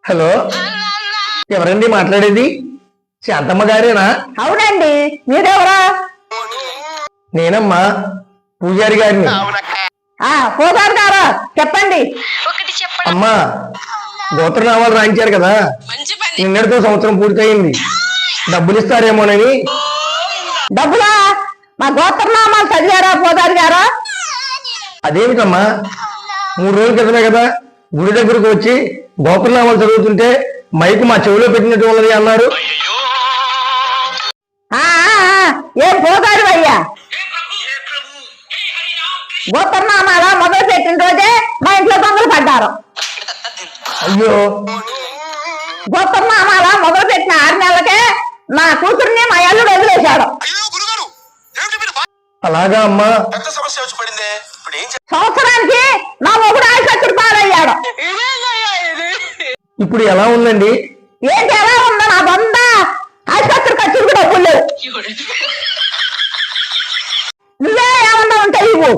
Hello, ఎవరండి మాట్లాడేది? శాంతమ్మ గారేనా? అవునండి, మీరెవరా? నేనమ్మా, పూజారి గారిని. పూజారి గారా, చెప్పండి. అమ్మా, గోత్రనామాలు రాయించారు కదా, నిన్నటితో సంవత్సరం పూర్తయింది. డబ్బులు ఇస్తారేమోనని. డబ్బులా? మా గోత్రనామాలు చదివారా పూజారి గారా? అదేమిటమ్మా, 3 రోజుల క్రితమే కదా గుడి దగ్గరకు వచ్చి గోత్రనామాలు చదువుతుంటే మైకు మా చెవిలో పెట్టినట్టు ఉన్నది అన్నారు. ఏం పూజారి అయ్యా, గోత్రనామాల మొదలు పెట్టిన రోజే మా ఇంట్లో దొంగలు పడ్డారు. అయ్యో, గోత్రనామాల మొదలు పెట్టిన 6 నెలలకే నా కూతుర్ని మా అల్లుడు వదిలేశాడు. అలాగా అమ్మా? సంవత్సరానికి నా మొగుడు ఆసుపత్రి పాలయ్యాడు. ఇప్పుడు ఎలా ఉందండి? ఏంటి ఎలా ఉందో, నా బొంద ఆసుపత్రి ఖర్చులకు డబ్బులు లేవు. నువ్వే ఏమన్నా ఉంటే ఇవ్వు.